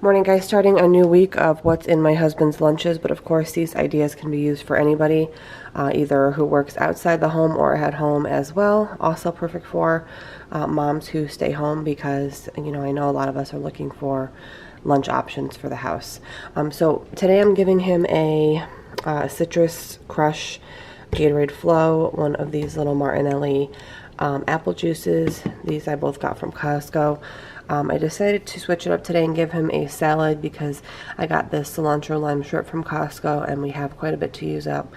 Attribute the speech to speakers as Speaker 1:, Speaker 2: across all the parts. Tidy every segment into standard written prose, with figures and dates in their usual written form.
Speaker 1: Morning guys, starting a new week of what's in my husband's lunches, but of course these ideas can be used for anybody, either who works outside the home or at home as well. Also perfect for moms who stay home because, you know, I know a lot of us are looking for lunch options for the house. So today I'm giving him a Citrus Crush Gatorade Flow, one of these little Martinelli apple juices. These I both got from Costco. I decided to switch it up today and give him a salad because I got this cilantro lime shrimp from Costco and we have quite a bit to use up.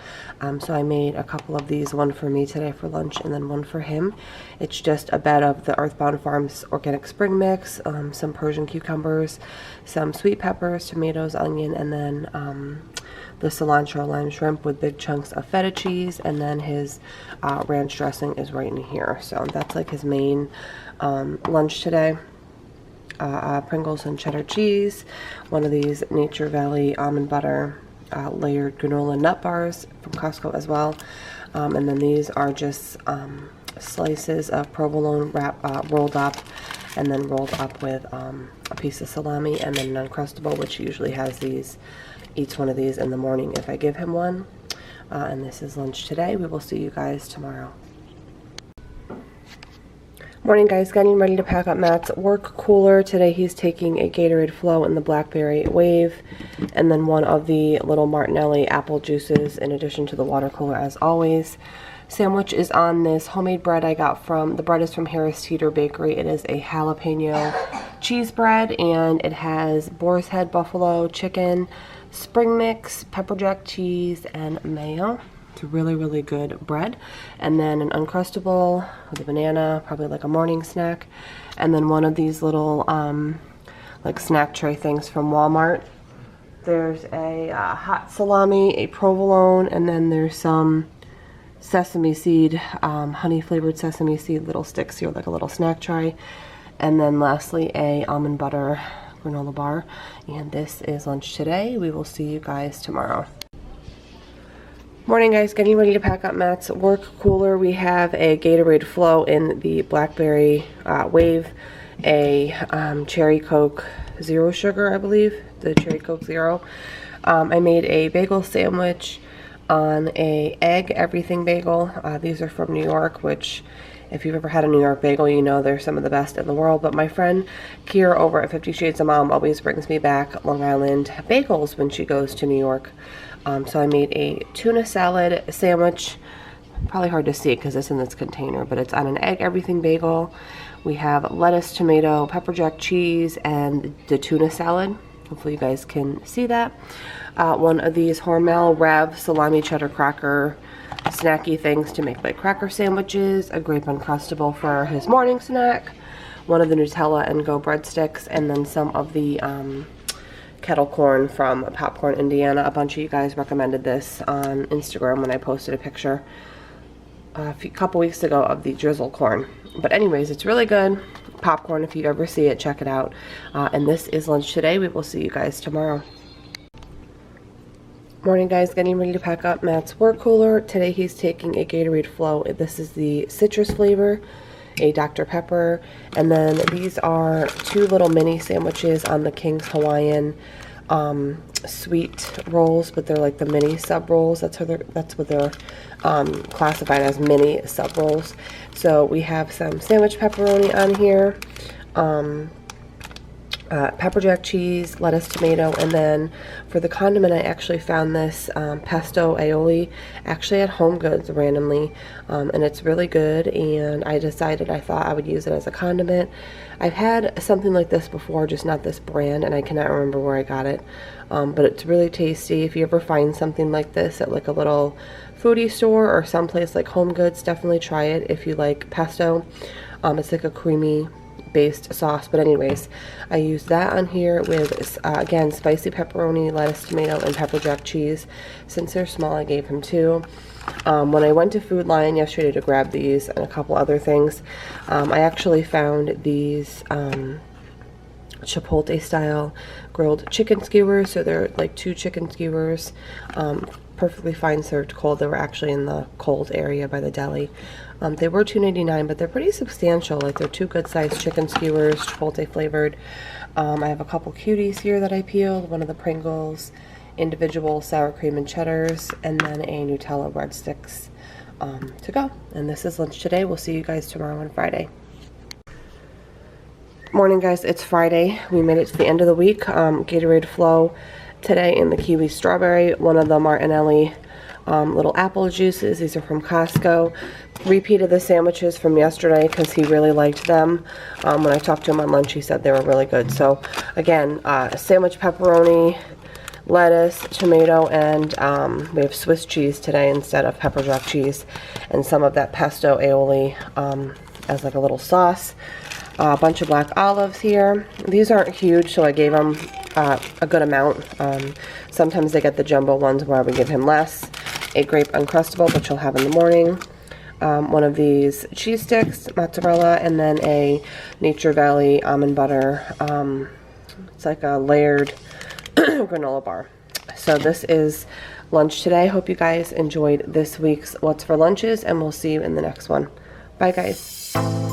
Speaker 1: So I made a couple of these, one for me today for lunch and then one for him. It's just a bed of the Earthbound Farms organic spring mix, some Persian cucumbers, some sweet peppers, tomatoes, onion, and then the cilantro lime shrimp with big chunks of feta cheese, and then his ranch dressing is right in here. So that's like his main lunch today. Pringles and cheddar cheese, one of these Nature Valley almond butter layered granola nut bars from Costco as well, and then these are just slices of provolone rolled up, and then rolled up with a piece of salami, and then an Uncrustable, which usually has these, eats one of these in the morning if I give him one. And this is lunch today. We will see you guys tomorrow. Morning guys, getting ready to pack up Matt's work cooler. Today he's taking a Gatorade Flow in the Blackberry Wave, and then one of the little Martinelli apple juices in addition to the water cooler as always. Sandwich is on this homemade bread I got from, the bread is from Harris Teeter Bakery. It is a jalapeno cheese bread and it has boar's head buffalo chicken, spring mix, pepper jack cheese, and mayo. It's really, really good bread. And then an Uncrustable with a banana, probably like a morning snack. And then one of these little like snack tray things from Walmart. There's a hot salami, a provolone, and then there's some sesame seed, honey flavored sesame seed little sticks here, like a little snack tray. And then lastly, a almond butter granola bar. And this is lunch today. We will see you guys tomorrow. Morning guys, getting ready to pack up Matt's work cooler. We have a Gatorade Flow in the Blackberry Wave, a Cherry Coke Zero Sugar, I believe, the Cherry Coke Zero. I made a bagel sandwich on a egg everything bagel. These are from New York, which if you've ever had a New York bagel, you know they're some of the best in the world. But my friend Kira over at 50 Shades of Mom always brings me back Long Island bagels when she goes to New York. So I made a tuna salad sandwich. Probably hard to see because it's in this container, but it's on an egg everything bagel. We have lettuce, tomato, pepper jack cheese, and the tuna salad. Hopefully you guys can see that. One of these Hormel Rev salami cheddar cracker snacky things to make like cracker sandwiches, a grape Uncrustable for his morning snack, one of the Nutella and Go breadsticks, and then some of the kettle corn from Popcorn, Indiana. A bunch of you guys recommended this on Instagram when I posted a picture a couple weeks ago of the drizzle corn. But anyways, it's really good. Popcorn, if you ever see it, check it out. And this is lunch today. We will see you guys tomorrow. Morning guys, getting ready to pack up Matt's work cooler. Today he's taking a Gatorade Flow. This is the citrus flavor, a Dr. Pepper, and then these are two little mini sandwiches on the King's Hawaiian sweet rolls, but they're like the mini sub rolls. That's what they're classified as, mini sub rolls. So we have some sandwich pepperoni on here, pepper jack cheese, lettuce, tomato, and then for the condiment I actually found this pesto aioli actually at Home Goods randomly, and it's really good, and I decided I thought I would use it as a condiment. I've had something like this before, just not this brand, and I cannot remember where I got it, but it's really tasty. If you ever find something like this at like a little foodie store or someplace like Home Goods, definitely try it if you like pesto. It's like a creamy based sauce, but anyways, I used that on here with again spicy pepperoni, lettuce, tomato, and pepper jack cheese. Since they're small, I gave him two. When I went to Food Lion yesterday to grab these and a couple other things, I actually found these Chipotle style grilled chicken skewers. So they're like two chicken skewers, perfectly fine served cold. They were actually in the cold area by the deli. They were $2.99, but they're pretty substantial. Like, they're 2 good-sized chicken skewers, chipotle flavored. I have a couple cuties here that I peeled, one of the Pringles, individual sour cream and cheddars, and then a Nutella breadsticks to go. And this is lunch today. We'll see you guys tomorrow on Friday. Morning, guys. It's Friday. We made it to the end of the week. Gatorade Flow today in the kiwi strawberry, one of the Martinelli little apple juices. These are from Costco. Repeated the sandwiches from yesterday because he really liked them. When I talked to him on lunch, he said they were really good. So again, sandwich pepperoni, lettuce, tomato, and we have Swiss cheese today instead of pepper jack cheese, and some of that pesto aioli as like a little sauce. A bunch of black olives here. These aren't huge, so I gave him a good amount. Sometimes they get the jumbo ones where I would give him less. A grape Uncrustable, which he'll have in the morning. One of these cheese sticks, mozzarella, and then a Nature Valley almond butter. It's like a layered granola bar. So this is lunch today. Hope you guys enjoyed this week's What's for Lunches, and we'll see you in the next one. Bye, guys.